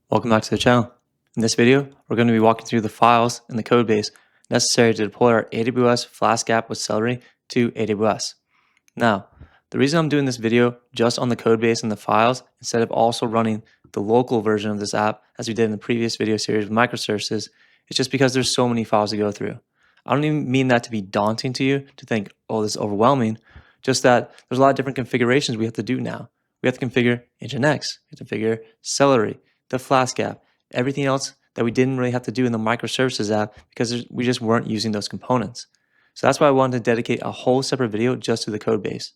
Welcome back to the channel. In this video, we're going to be walking through the files in the code base necessary to deploy our AWS Flask app with Celery to AWS. Now, the reason I'm doing this video just on the code base and the files instead of also running the local version of this app as we did in the previous video series with microservices is just because there's so many files to go through. I don't even mean that to be daunting to you, to think, oh, this is overwhelming, just that there's a lot of different configurations we have to do now. We have to configure nginx, we have to configure Celery, the Flask app, everything else that we didn't really have to do in the microservices app because we just weren't using those components. So that's why I wanted to dedicate a whole separate video just to the code base.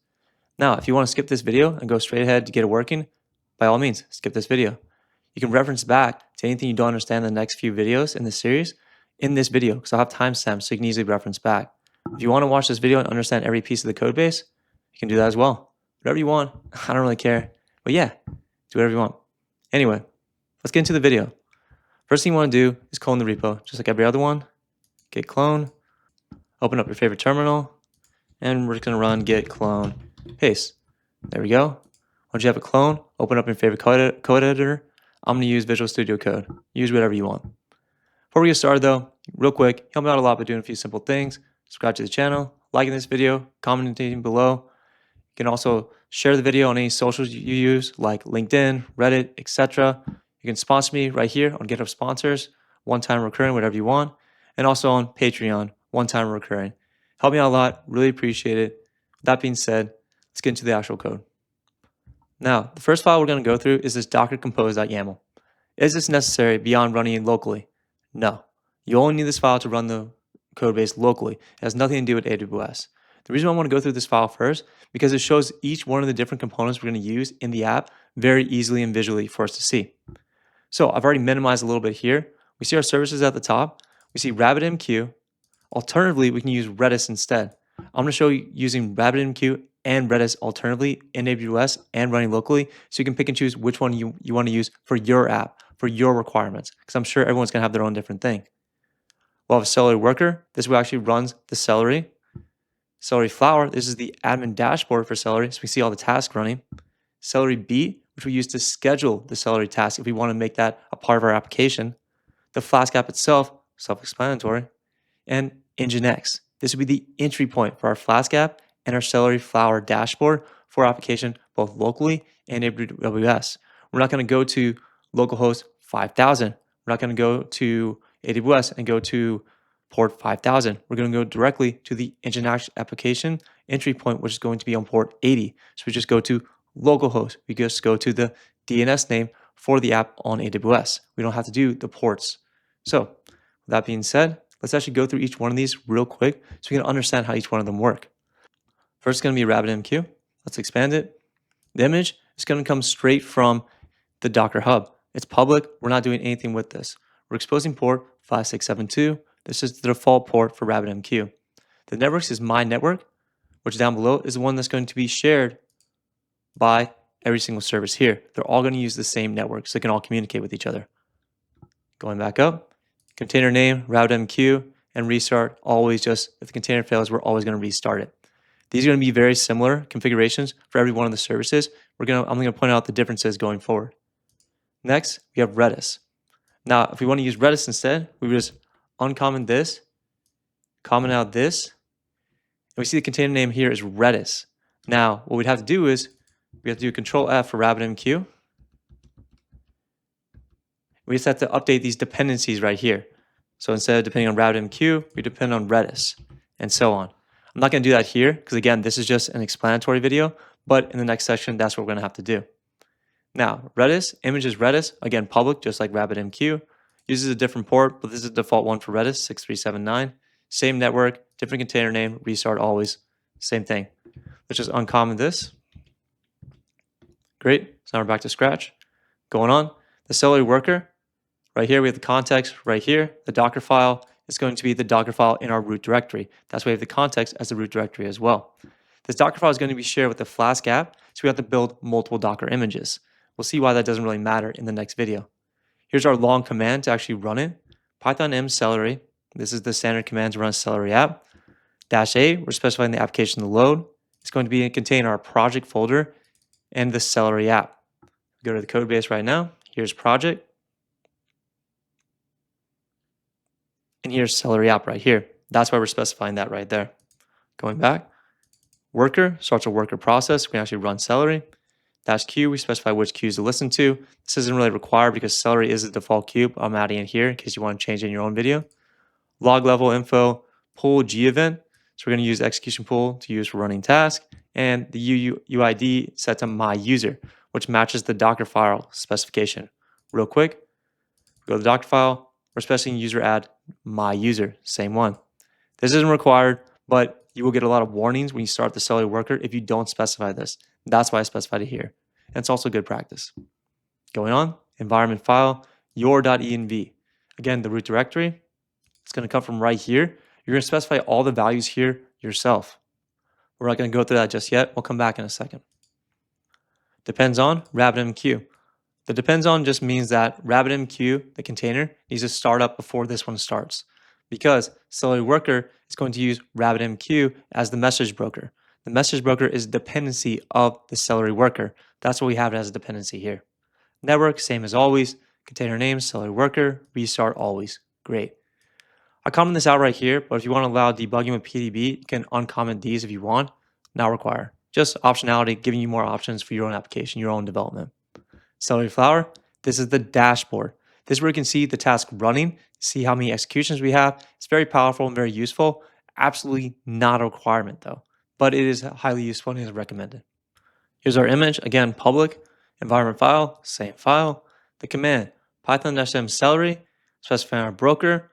Now, if you want to skip this video and go straight ahead to get it working, by all means, skip this video. You can reference back to anything you don't understand in the next few videos in this series in this video because I'll have timestamps so you can easily reference back. If you want to watch this video and understand every piece of the code base, you can do that as well. Whatever you want, I don't really care. But yeah, do whatever you want. Anyway, let's get into the video. First thing you want to do is clone the repo, just like every other one. Git clone, open up your favorite terminal, and we're just going to run git clone paste. There we go. Once you have a clone, open up your favorite code editor. I'm going to use Visual Studio Code. Use whatever you want. Before we get started though, real quick, help me out a lot by doing a few simple things. Subscribe to the channel, liking this video, commenting below. You can also share the video on any socials you use like LinkedIn, Reddit, etc. You can sponsor me right here on GitHub Sponsors, one-time recurring, whatever you want, and also on Patreon, one-time recurring. Help me out a lot, really appreciate it. With that being said, let's get into the actual code. Now, the first file we're going to go through is this docker-compose.yml. Is this necessary beyond running it locally? No. You only need this file to run the code base locally. It has nothing to do with AWS. The reason I want to go through this file first because it shows each one of the different components we're going to use in the app very easily and visually for us to see. So I've already minimized a little bit here. We see our services at the top. We see RabbitMQ. Alternatively, we can use Redis instead. I'm going to show you using RabbitMQ and Redis alternatively in AWS and running locally so you can pick and choose which one you want to use for your app, for your requirements, because I'm sure everyone's going to have their own different thing. We'll have a Celery worker. This one actually runs the Celery. Celery Flower, this is the admin dashboard for Celery, so we see all the tasks running. Celery Beat, which we use to schedule the Celery task if we want to make that a part of our application. The Flask app itself, self-explanatory. And nginx. This would be the entry point for our Flask app and our Celery Flower dashboard for our application both locally and AWS. We're not going to go to localhost 5000. We're not going to go to AWS and go to port 5000. We're going to go directly to the nginx application entry point, which is going to be on port 80. So we just go to localhost. We just go to the DNS name for the app on AWS. We don't have to do the ports. So with that being said, let's actually go through each one of these real quick so we can understand how each one of them work. First is going to be RabbitMQ. Let's expand it. The image is going to come straight from the Docker Hub. It's public. We're not doing anything with this. We're exposing port 5672. This is the default port for RabbitMQ. The networks is my network, which down below is the one that's going to be shared by every single service here. They're all going to use the same network so they can all communicate with each other. Going back up, container name, RabbitMQ, and restart. Always just, if the container fails, we're always going to restart it. These are going to be very similar configurations for every one of the services. I'm going to point out the differences going forward. Next, we have Redis. Now, if we want to use Redis instead, we would just uncomment this, comment out this, and we see the container name here is Redis. Now, what we'd have to do is we have to do Control F for RabbitMQ. We just have to update these dependencies right here. So instead of depending on RabbitMQ, we depend on Redis, and so on. I'm not going to do that here because, again, this is just an explanatory video, but in the next section, that's what we're going to have to do. Now, Redis, image is Redis, again, public, just like RabbitMQ. Uses a different port, but this is the default one for Redis, 6379. Same network, different container name, restart always, same thing. Let's just uncomment this. Great, so now we're back to scratch. Going on, the Celery worker, right here we have the context, right here, the Dockerfile is going to be the Dockerfile in our root directory. That's why we have the context as the root directory as well. This Dockerfile is going to be shared with the Flask app, so we have to build multiple Docker images. We'll see why that doesn't really matter in the next video. Here's our long command to actually run it. Python m Celery. This is the standard command to run a Celery app. -a, we're specifying the application to load. it's going to contain our project folder and the Celery app. Go to the code base right now. Here's project. And here's Celery app right here. That's why we're specifying that right there. Going back, worker starts a worker process. We can actually run Celery. Dash queue, we specify which queues to listen to. This isn't really required because Celery is the default queue. I'm adding it here in case you want to change it in your own video. Log level info, pool G event. So we're going to use execution pool to use for running task. And the UID set to my user, which matches the Dockerfile specification. Real quick, go to the Dockerfile. We're specifying user add my user, same one. This isn't required, but you will get a lot of warnings when you start the Celery worker if you don't specify this. That's why I specified it here. And it's also good practice. Going on, environment file, your.env. Again, the root directory, it's going to come from right here. You're going to specify all the values here yourself. We're not going to go through that just yet. We'll come back in a second. Depends on RabbitMQ. The depends on just means that RabbitMQ, the container, needs to start up before this one starts, because Celery worker is going to use RabbitMQ as the message broker. The message broker is a dependency of the Celery worker. That's why we have it as a dependency here. Network, same as always. Container name, Celery worker, restart always. Great. I comment this out right here, but if you want to allow debugging with PDB, you can uncomment these if you want. Not required. Just optionality, giving you more options for your own application, your own development. Celery Flower, this is the dashboard. This is where you can see the task running, see how many executions we have. It's very powerful and very useful. Absolutely not a requirement though, but it is highly useful and is recommended. Here's our image, again, public, environment file, same file. The command, python-m Celery, specifying our broker.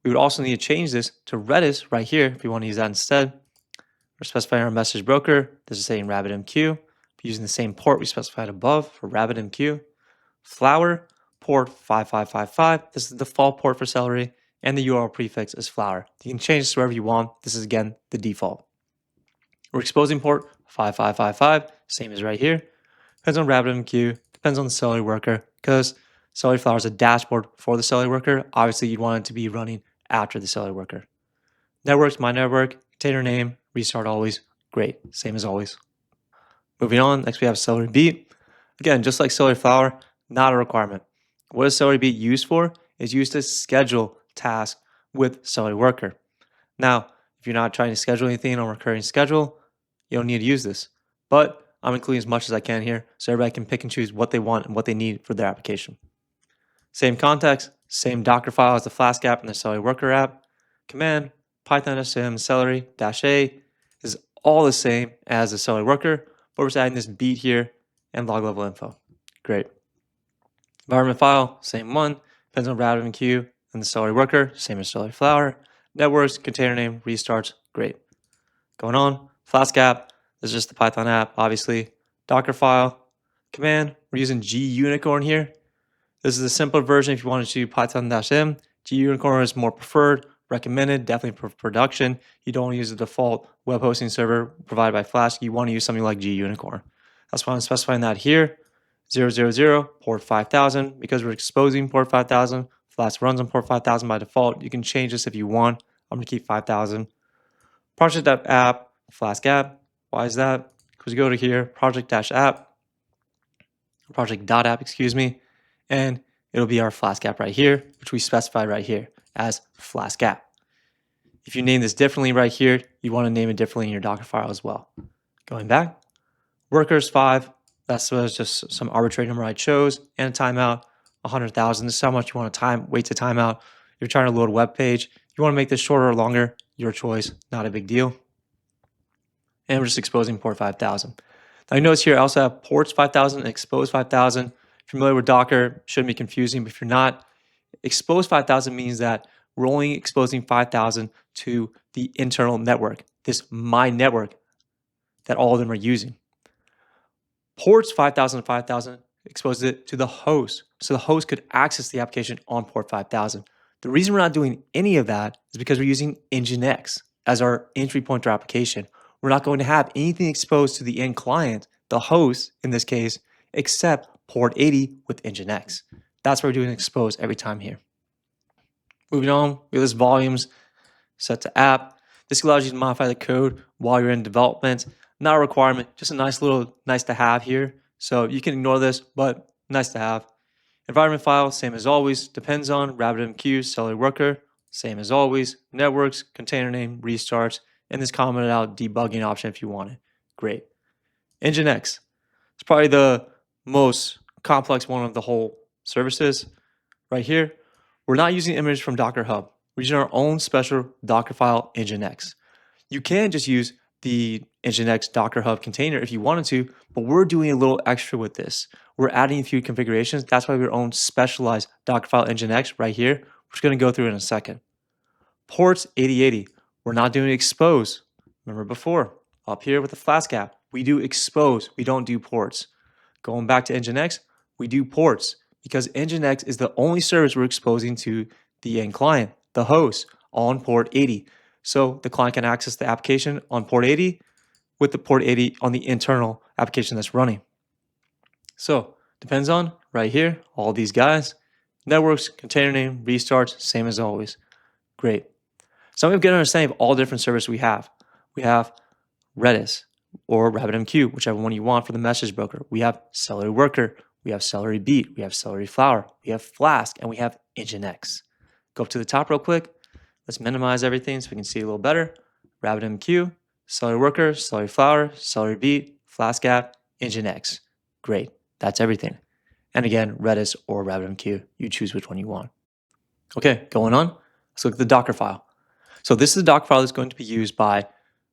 We would also need to change this to Redis right here if we want to use that instead. We're specifying our message broker. This is saying RabbitMQ. Using the same port we specified above for RabbitMQ. Flower, port 5555. This is the default port for Celery, and the URL prefix is flower. You can change this wherever you want. This is, again, the default. We're exposing port 5555, same as right here. Depends on RabbitMQ, depends on the Celery worker, because Celery Flower is a dashboard for the Celery worker. Obviously, you'd want it to be running after the Celery worker. Networks, my network, container name, restart always. Great, same as always. Moving on, next we have Celery Beat. Again, just like Celery Flower, not a requirement. What is Celery Beat used for? It's used to schedule tasks with Celery worker. Now, if you're not trying to schedule anything on a recurring schedule, you don't need to use this. But I'm including as much as I can here so everybody can pick and choose what they want and what they need for their application. Same context, same Dockerfile as the Flask app and the Celery worker app. Command, python-m Celery -a is all the same as the Celery worker, but we're just adding this beat here and log level info. Great. Environment file, same one. Depends on RabbitMQ and the Celery worker, same as Celery Flower. Networks, container name, restarts. Great. Going on, Flask app. This is just the Python app, obviously. Dockerfile. Command, we're using gunicorn here. This is a simpler version if you want to do python-m. Gunicorn is more preferred, recommended, definitely for production. You don't want to use the default web hosting server provided by Flask. You want to use something like gunicorn. That's why I'm specifying that here. 000, port 5000. Because we're exposing port 5000, Flask runs on port 5000 by default. You can change this if you want. I'm going to keep 5000. Project.app, Flask app. Why is that? Because you go to here, project-app, project.app, excuse me, and it'll be our Flask app right here, which we specified right here as Flask app. If you name this differently right here, you want to name it differently in your Dockerfile as well. Going back, workers 5, that's just some arbitrary number I chose, and a timeout, 100,000. This is how much you want to wait to timeout. You're trying to load a web page. You want to make this shorter or longer, your choice, not a big deal. And we're just exposing port 5000. Now you notice here I also have ports 5000 and expose 5000. If you're familiar with Docker, shouldn't be confusing, but if you're not, expose 5000 means that we're only exposing 5000 to the internal network, this my network that all of them are using. Ports 5000 and 5000 exposes it to the host, so the host could access the application on port 5000. The reason we're not doing any of that is because we're using nginx as our entry point to our application. We're not going to have anything exposed to the end client, the host in this case, except port 80 with nginx. That's why we're doing expose every time here. Moving on, we list volumes set to app. This allows you to modify the code while you're in development. Not a requirement, just a nice to have here. So you can ignore this, but nice to have. Environment file, same as always, depends on RabbitMQ, Celery worker, same as always, networks, container name, restarts, and this commented out debugging option if you want it. Great. Nginx. It's probably the most complex one of the whole services. Right here, we're not using images from Docker Hub. We're using our own special Dockerfile nginx. You can just use the nginx Docker Hub container if you wanted to, but we're doing a little extra with this. We're adding a few configurations. That's why we're own specialized Dockerfile nginx right here. We're just going to go through it in a second. Ports 8080. We're not doing expose. Remember before, up here with the Flask app, we do expose. We don't do ports. Going back to nginx, we do ports because nginx is the only service we're exposing to the end client, the host, on port 80. So the client can access the application on port 80 with the port 80 on the internal application that's running. So depends on right here, all these guys, networks, container name, restarts, same as always. Great. So we have a good understanding of all different services we have. We have Redis or RabbitMQ, whichever one you want for the message broker. We have Celery worker, we have Celery beat, we have Celery flower, we have Flask, and we have nginx. Go up to the top real quick. Let's minimize everything so we can see a little better. RabbitMQ, Celery worker, Celery flower, Celery beat, Flask app, nginx. Great. That's everything. And again, Redis or RabbitMQ. You choose which one you want. Okay, going on. Let's look at the Docker file. So this is the Docker file that's going to be used by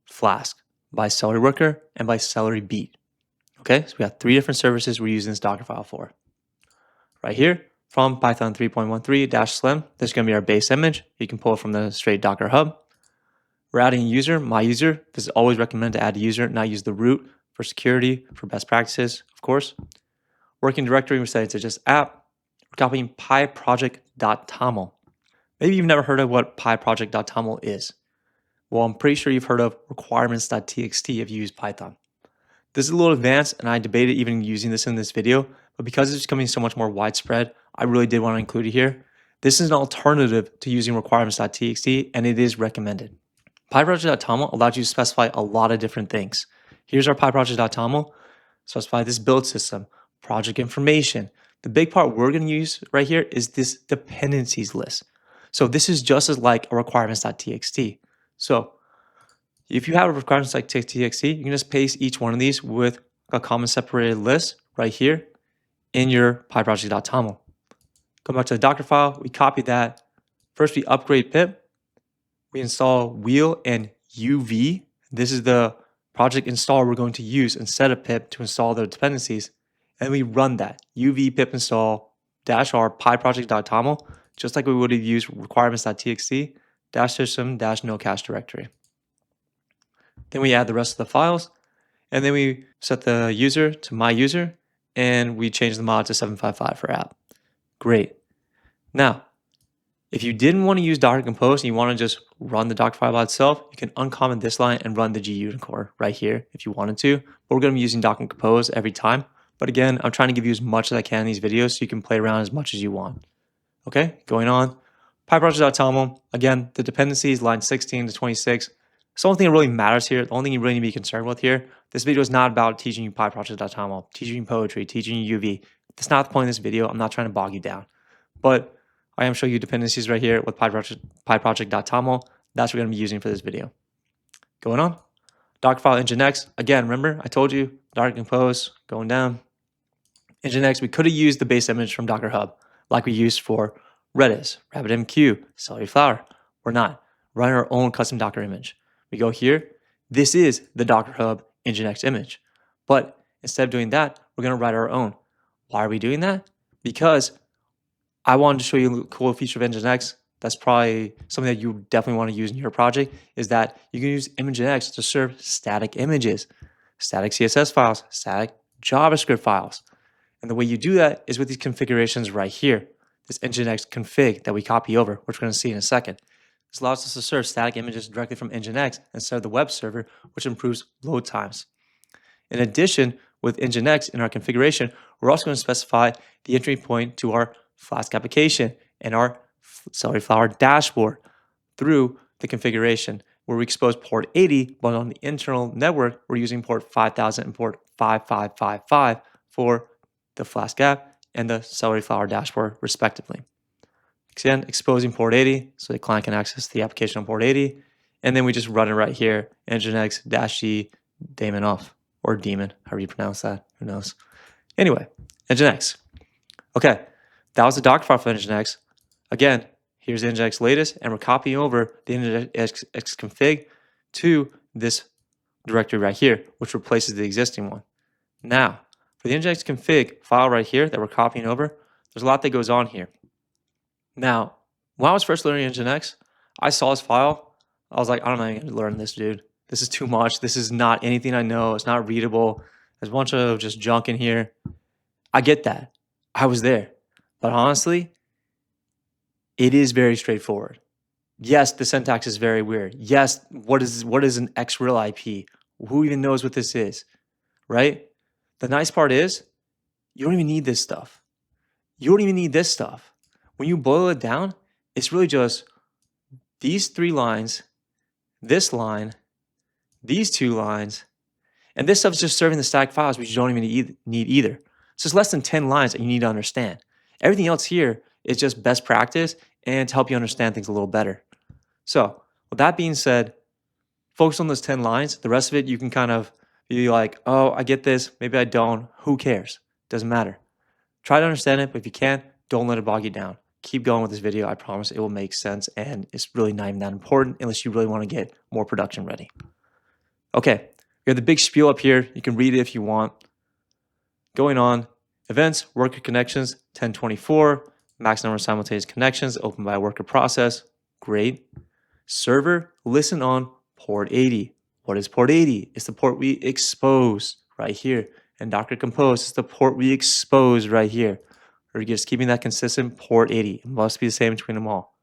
Flask, by Celery worker, and by Celery beat. Okay, so we have three different services we're using this Docker file for. Right here, from Python 3.13-slim, this is going to be our base image. You can pull it from the straight Docker Hub. We're adding a user, my user. This is always recommended to add a user, not use the root for security, for best practices, of course. Working directory, we set it to just app. We're copying pyproject.toml. Maybe you've never heard of what pyproject.toml is. Well, I'm pretty sure you've heard of requirements.txt if you use Python. This is a little advanced, and I debated even using this in this video, but because it's becoming so much more widespread, I really did want to include it here. This is an alternative to using requirements.txt, and it is recommended. pyproject.toml allows you to specify a lot of different things. Here's our pyproject.toml. Specify this build system, project information. The big part we're going to use right here is this dependencies list. So this is just as like a requirements.txt. So if you have a requirements.txt, you can just paste each one of these with a common separated list right here in your pyproject.toml. Go back to the Docker file, we copy that. First, we upgrade pip. We install wheel and uv. This is the project installer we're going to use instead of pip to install the dependencies. And we run that uv pip install -r pyproject.toml, just like we would have used requirements.txt -system -no cache directory. Then we add the rest of the files, and then we set the user to my user, and we change the mod to 755 for app. Great. Now, if you didn't want to use docker-compose and you want to just run the Dockerfile by itself, you can uncomment this line and run the gunicore right here if you wanted to. But we're going to be using docker-compose every time. But again, I'm trying to give you as much as I can in these videos so you can play around as much as you want. Okay, going on. pyproject.toml, again, the dependencies, line 16 to 26. It's the only thing that really matters here. The only thing you really need to be concerned with here. This video is not about teaching you pyproject.toml, teaching you poetry, teaching you UV. That's not the point of this video. I'm not trying to bog you down. But I am showing you dependencies right here with pyproject.toml. That's what we're going to be using for this video. Going on. Dockerfile nginx. Again, remember, I told you, docker-compose, going down. Nginx, we could have used the base image from Docker Hub, like we used for Redis, RabbitMQ, Celery flower. We're not. We're running our own custom Docker image. We go here. This is the Docker Hub nginx image. But instead of doing that, we're going to write our own. Why are we doing that? Because I wanted to show you a cool feature of nginx. That's probably something that you definitely want to use in your project, is that you can use nginx to serve static images, static CSS files, static JavaScript files. And the way you do that is with these configurations right here, this nginx config that we copy over, which we're going to see in a second. This allows us to serve static images directly from nginx instead of the web server, which improves load times. In addition, with nginx in our configuration, we're also going to specify the entry point to our Flask application and our Celery flower dashboard through the configuration. where we expose port 80, but on the internal network, we're using port 5000 and port 5555 for the Flask app and the Celery Flower dashboard, respectively. Again, exposing port 80 so the client can access the application on port 80. And then we just run it right here, nginx-g daemon off, or daemon, however you pronounce that, who knows. Anyway, nginx. Okay, that was the Dockerfile for nginx. Again, here's nginx latest, and we're copying over the nginx config to this directory right here, which replaces the existing one. Now, for the nginx config file right here that we're copying over, there's a lot that goes on here. Now, when I was first learning nginx, I saw this file. I was like, I'm not even going to learn this, dude. This is too much. This is not anything I know. It's not readable. There's a bunch of just junk in here. I get that. I was there. But honestly, it is very straightforward. Yes, the syntax is very weird. Yes, what is an xreal IP? Who even knows what this is, right? The nice part is you don't even need this stuff. You don't even need this stuff. When you boil it down, it's really just these 3 lines, this line, these 2 lines, and this stuff is just serving the static files, which you don't even need either. So it's less than 10 lines that you need to understand. Everything else here is just best practice and to help you understand things a little better. So with that being said, focus on those 10 lines. The rest of it, you can kind of be like, oh, I get this. Maybe I don't. Who cares? Doesn't matter. Try to understand it, but if you can't, don't let it bog you down. Keep going with this video. I promise it will make sense, and it's really not even that important unless you really want to get more production ready. Okay, we have the big spiel up here. You can read it if you want. Going on, events, worker connections, 1024, max number of simultaneous connections opened by a worker process. Great. Server, listen on port 80. What is port 80? It's the port we expose right here. And docker-compose is the port we expose right here. We're just keeping that consistent, port 80. It must be the same between them all.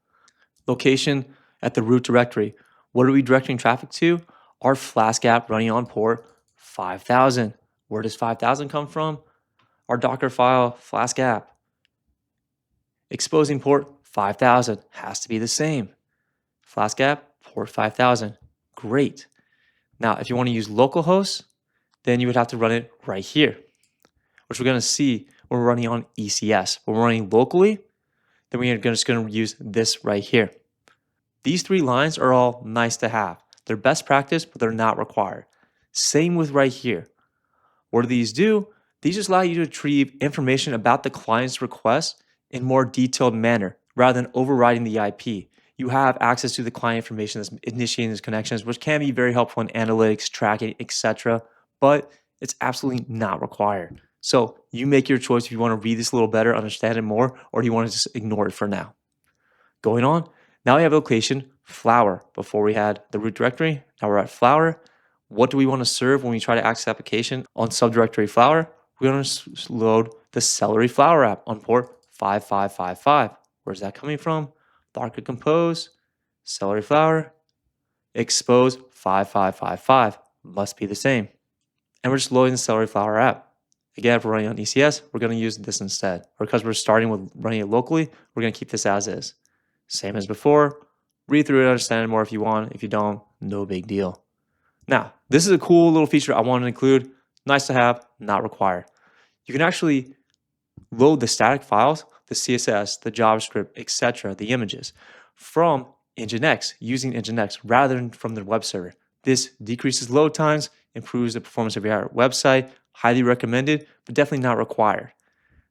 Location at the root directory. What are we directing traffic to? Our Flask app running on port 5000. Where does 5000 come from? Our Dockerfile Flask app. Exposing port 5000 has to be the same. Flask app, port 5000. Great. Now, if you want to use localhost, then you would have to run it right here, which we're going to see when we're running on ECS. When we're running locally, then we're just going to use this right here. These 3 lines are all nice to have. They're best practice, but they're not required. Same with right here. What do these do? These just allow you to retrieve information about the client's request in more detailed manner rather than overriding the IP. You have access to the client information that's initiating these connections, which can be very helpful in analytics, tracking, etc., but it's absolutely not required. So you make your choice if you want to read this a little better, understand it more, or do you want to just ignore it for now. Going on, now we have location flower. Before we had the root directory, now we're at flower. What do we want to serve when we try to access application on subdirectory flower? We're going to load the Celery Flower app on port 5555. Where's that coming from? Docker-compose, Celery Flower, expose 5555. Must be the same. And we're just loading the Celery Flower app. Again, if we're running on ECS, we're going to use this instead. Or because we're starting with running it locally, we're going to keep this as is. Same as before. Read through it, understand it more if you want. If you don't, no big deal. Now, this is a cool little feature I want to include. Nice to have, not required. You can actually load the static files, the CSS, the JavaScript, etc., the images, from Nginx, using Nginx, rather than from the web server. This decreases load times, improves the performance of your website, highly recommended, but definitely not required.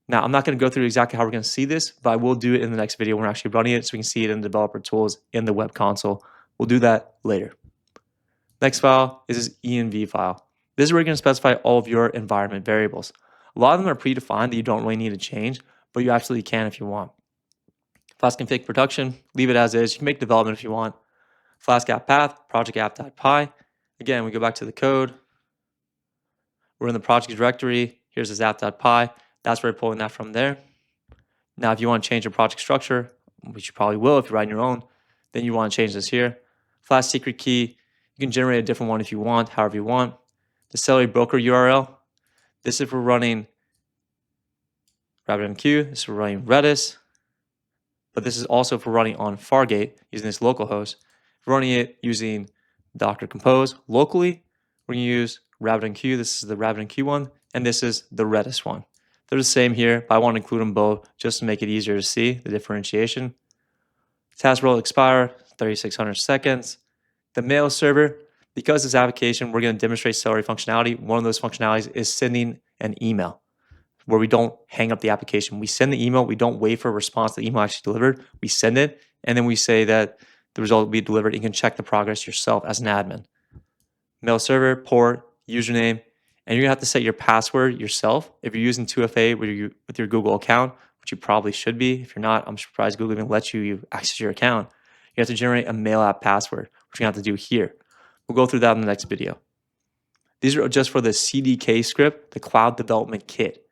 Now, I'm not going to go through exactly how we're going to see this, but I will do it in the next video when we're actually running it so we can see it in the developer tools in the web console. We'll do that later. Next file is this env file. This is where you're going to specify all of your environment variables. A lot of them are predefined that you don't really need to change, but you absolutely can if you want. Flask config production, leave it as is. You can make development if you want. Flask app path, project app.py. Again, we go back to the code. We're in the project directory. Here's this app.py. That's where we're pulling that from there. Now, if you want to change your project structure, which you probably will if you're writing your own, then you want to change this here. Flask secret key. You can generate a different one if you want, however you want. The Celery broker URL. This is for running RabbitMQ. This is for running Redis. But this is also for running on Fargate using this localhost. Running it using Docker compose. Locally, we're going to use RabbitMQ. This is the RabbitMQ one, and this is the Redis one. They're the same here, but I want to include them both just to make it easier to see the differentiation. Task will expire 3,600 seconds. The mail server, because this application, we're going to demonstrate Celery functionality. One of those functionalities is sending an email where we don't hang up the application. We send the email. We don't wait for a response to the email actually delivered. We send it, and then we say that the result will be delivered. You can check the progress yourself as an admin. Mail server, port, username, and you're going to have to set your password yourself. If you're using 2FA with your Google account, which you probably should be. If you're not, I'm surprised Google even lets you access your account. You have to generate a mail app password, which you're going to have to do here. We'll go through that in the next video. These are just for the CDK script, the Cloud Development Kit.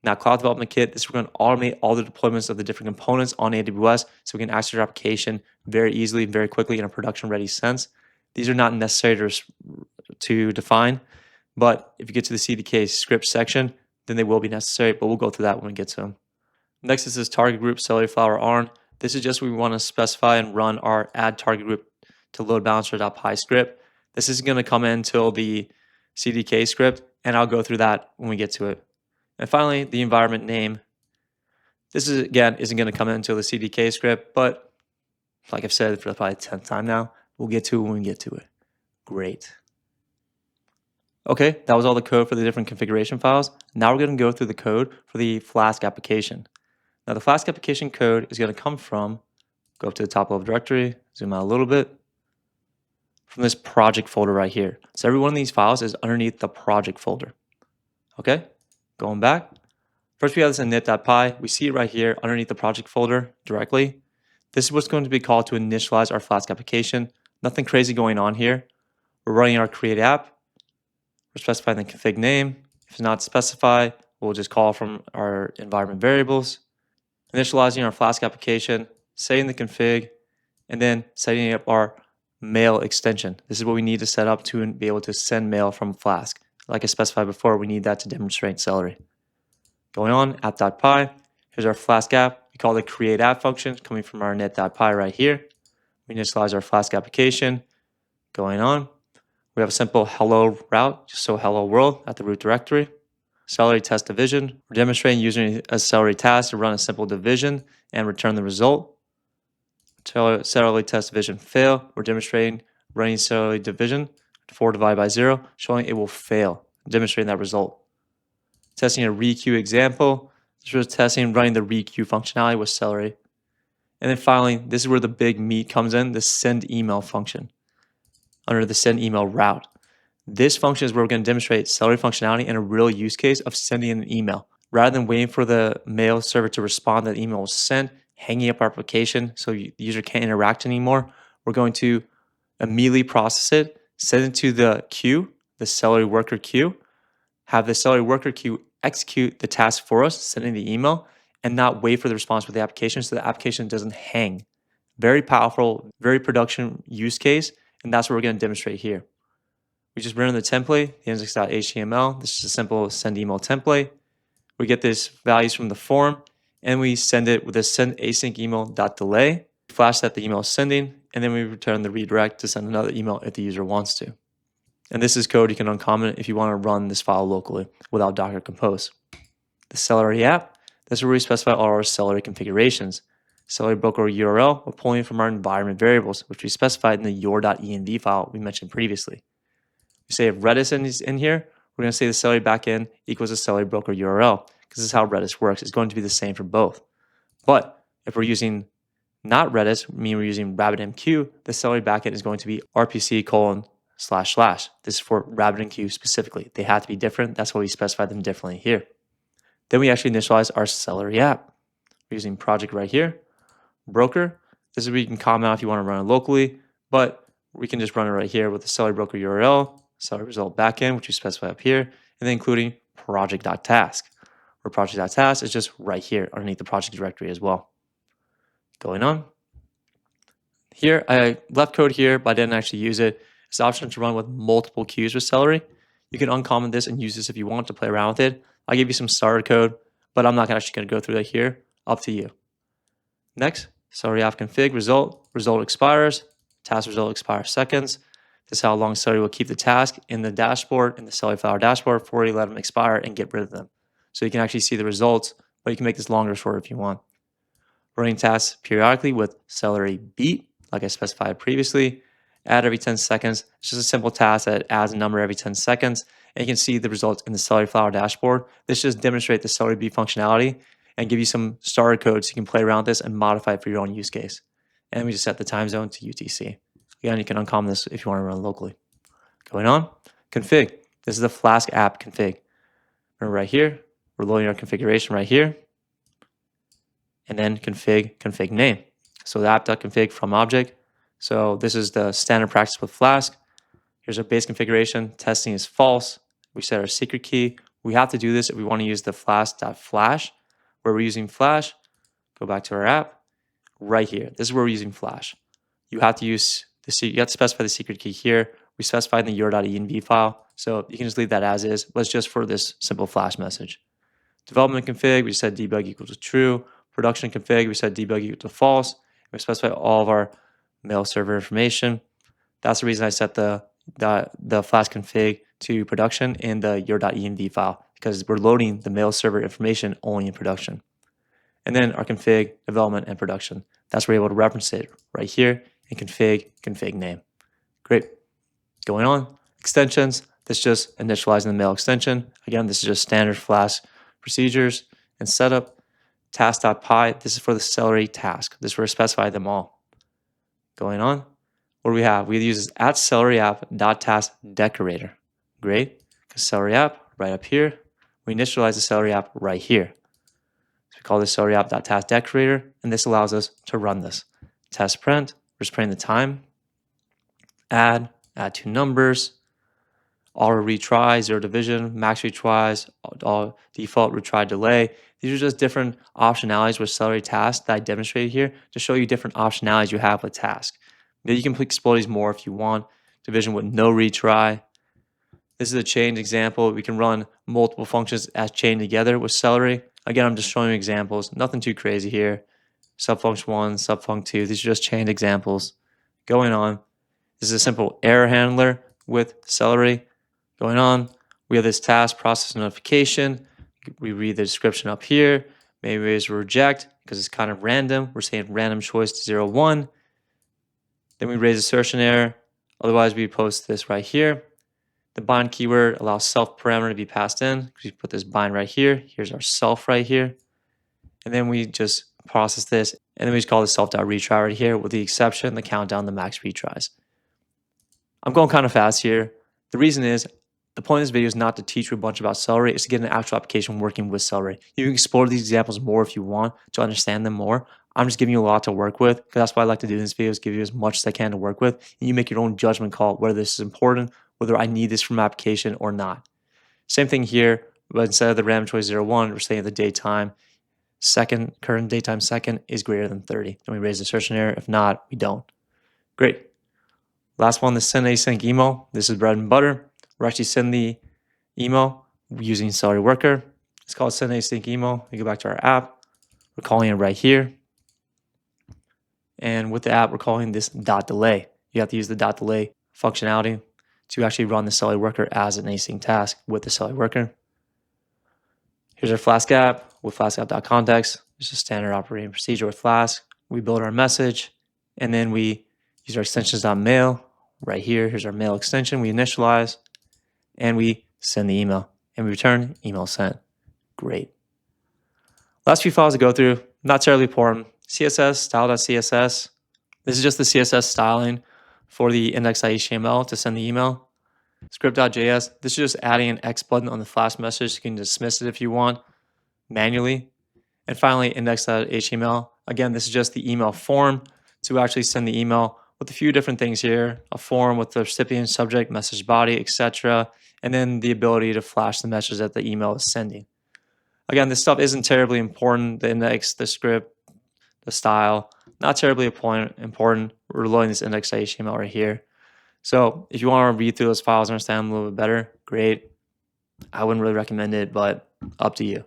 Now, Cloud Development Kit, this is we're going to automate all the deployments of the different components on AWS so we can access your application very easily and very quickly in a production-ready sense. These are not necessary to define, but if you get to the CDK script section, then they will be necessary, but we'll go through that when we get to them. Next is this target group, Celery flower ARN. This is just we want to specify and run our add target group to load balancer.py script. This isn't going to come in until the CDK script, and I'll go through that when we get to it. And finally, the environment name. This is again isn't going to come in until the CDK script, but like I've said for probably the 10th time now, we'll get to it when we get to it. Great. Okay, that was all the code for the different configuration files. Now we're going to go through the code for the Flask application. Now the Flask application code is going to come from, go up to the top level directory, zoom out a little bit, from this project folder right here. So every one of these files is underneath the project folder. Okay, going back. First we have this init.py. We see it right here underneath the project folder directly. This is what's going to be called to initialize our Flask application. Nothing crazy going on here. We're running our create app. We're specifying the config name. If it's not specified, we'll just call from our environment variables. Initializing our Flask application, setting the config, and then setting up our mail extension. This is what we need to set up to be able to send mail from Flask. Like I specified before, we need that to demonstrate Celery. Going on, app.py. Here's our Flask app. We call the create app function coming from our init.py right here. We initialize our Flask application. Going on, we have a simple hello route, just so hello world at the root directory. Celery test division. We're demonstrating using a Celery task to run a simple division and return the result. Celery test division fail. We're demonstrating running Celery division 4 divided by 0, showing it will fail, demonstrating that result. Testing a requeue example. This was testing running the requeue functionality with Celery. And then finally, this is where the big meat comes in, the send email function under the send email route. This function is where we're going to demonstrate Celery functionality in a real use case of sending an email. Rather than waiting for the mail server to respond that the email was sent, hanging up our application so the user can't interact anymore, we're going to immediately process it, send it to the queue, the Celery worker queue, have the Celery worker queue execute the task for us, sending the email, and not wait for the response with the application so the application doesn't hang. Very powerful, very production use case, and that's what we're going to demonstrate here. We just run the template, the index.html. This is a simple send email template. We get this values from the form, and we send it with a send async email.delay. Flash that the email is sending, and then we return the redirect to send another email if the user wants to. And this is code you can uncomment if you want to run this file locally without Docker Compose. The Celery app, this is where we specify all our Celery configurations. Celery broker URL, we're pulling from our environment variables, which we specified in the your.env file we mentioned previously. We say if Redis is in here, we're going to say the Celery backend equals the Celery broker URL, because this is how Redis works. It's going to be the same for both. But if we're using not Redis, meaning we're using RabbitMQ, the Celery backend is going to be rpc:// This is for RabbitMQ specifically. They have to be different. That's why we specified them differently here. Then we actually initialize our Celery app. We're using project right here. Broker, this is where you can comment out if you want to run it locally, but we can just run it right here with the Celery broker URL, Celery result backend, which we specify up here, and then including project.task, where project.task is just right here underneath the project directory as well. Going on. Here, I left code here, but I didn't actually use it. It's the option to run with multiple queues with Celery. You can uncomment this and use this if you want to play around with it. I'll give you some starter code, but I'm not actually going to go through that here. Up to you. Next, Celery app config result expires, task result expires seconds. This is how long Celery will keep the task in the dashboard, in the Celery Flower dashboard, before you let them expire and get rid of them. So you can actually see the results, but you can make this longer or shorter if you want. Running tasks periodically with Celery beat, like I specified previously. Add every 10 seconds. It's just a simple task that adds a number every 10 seconds. And you can see the results in the Celery Flower dashboard. This just demonstrates the Celery beat functionality and give you some starter code so you can play around with this and modify it for your own use case. And we just set the time zone to UTC. Again, you can uncomment this if you want to run locally. Going on, config. This is the Flask app config. Remember right here, we're loading our configuration right here. And then config name. So the app.config from object. So this is the standard practice with Flask. Here's our base configuration. Testing is false. We set our secret key. We have to do this if we want to use the flask.flash, where we're using Flash. Go back to our app. Right here. This is where we're using Flash. You have to use you have to specify the secret key here. We specified in the your.env file, so you can just leave that as is, but it's just for this simple Flash message. Development config, we set debug equal to true. Production config, we set debug equal to false. We specify all of our mail server information. That's the reason I set the Flask config to production in the your.env file, because we're loading the mail server information only in production. And then our config, development, and production. That's where we're able to reference it right here in config name. Great. Going on, extensions. This is just initializing the mail extension. Again, this is just standard Flask procedures and setup. Tasks.py. This is for the Celery task. This is where we specify them all. Going on, what do we have? We use @Celery app.task decorator. Great. Because Celery app right up here. We initialize the Celery app right here. So we call this Celery app.task decorator, and this allows us to run this. Test print. We're just printing the time. Add two numbers. Auto retry, zero division, max retries, all default retry delay. These are just different optionalities with Celery tasks that I demonstrated here to show you different optionalities you have with tasks. Maybe you can explore these more if you want. Division with no retry. This is a chained example. We can run multiple functions as chained together with Celery. Again, I'm just showing you examples. Nothing too crazy here. Subfunction 1, subfunction 2. These are just chained examples. Going on. This is a simple error handler with Celery. Going on, we have this task process notification. We read the description up here. Maybe it's reject because it's kind of random. We're saying random choice to 0, 1. Then we raise assertion error. Otherwise, we post this right here. The bind keyword allows self parameter to be passed in. We put this bind right here. Here's our self right here. And then we just process this. And then we just call this self.retry right here with the exception, the countdown, the max retries. I'm going kind of fast here. The reason is, the point of this video is not to teach you a bunch about Celery, it's to get an actual application working with Celery. You can explore these examples more if you want to understand them more. I'm just giving you a lot to work with, because that's what I like to do in this video, is give you as much as I can to work with, and you make your own judgment call whether this is important, whether I need this from my application or not. Same thing here, but instead of the random choice 0, 1, we're saying the daytime second, current daytime second is greater than 30. Then we raise the assertion error. If not, we don't. Great. Last one, the send async email. This is bread and butter. We're actually sending the email using Celery worker. It's called send async email. We go back to our app. We're calling it right here. And with the app, we're calling this .delay. You have to use the .delay functionality to actually run the Celery worker as an async task with the Celery worker. Here's our Flask app with Flask app.context. It's a standard operating procedure with Flask. We build our message, and then we use our extensions.mail right here. Here's our mail extension. We initialize, and we send the email, and we return email sent. Great. Last few files to go through, not terribly important. CSS, style.css. This is just the CSS styling for the index.html to send the email. Script.js, this is just adding an X button on the Flask message. You can dismiss it if you want manually. And finally, index.html. Again, this is just the email form to actually send the email with a few different things here. A form with the recipient, subject, message body, etc. And then the ability to flash the message that the email is sending. Again, this stuff isn't terribly important. The index, the script, the style, not terribly important. We're loading this index.html right here. So if you want to read through those files and understand them a little bit better, great. I wouldn't really recommend it, but up to you.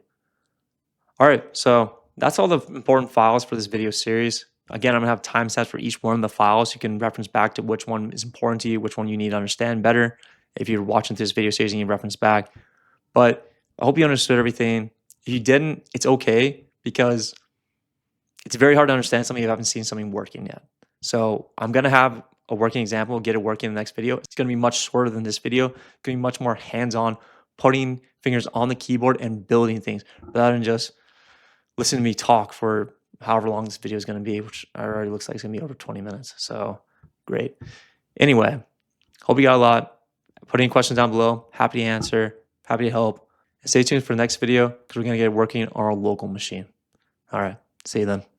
All right, so that's all the important files for this video series. Again, I'm gonna have timestamps for each one of the files. You can reference back to which one is important to you, which one you need to understand better. If you're watching this video series and you reference back. But I hope you understood everything. If you didn't, it's okay, because it's very hard to understand something if you haven't seen something working yet. So I'm gonna have a working example, get it working in the next video. It's gonna be much shorter than this video. It's gonna be much more hands-on, putting fingers on the keyboard and building things rather than just listen to me talk for however long this video is gonna be, which already looks like it's gonna be over 20 minutes. So great. Anyway, hope you got a lot. Put any questions down below. Happy to answer, happy to help. And stay tuned for the next video because we're gonna get it working on our local machine. All right, see you then.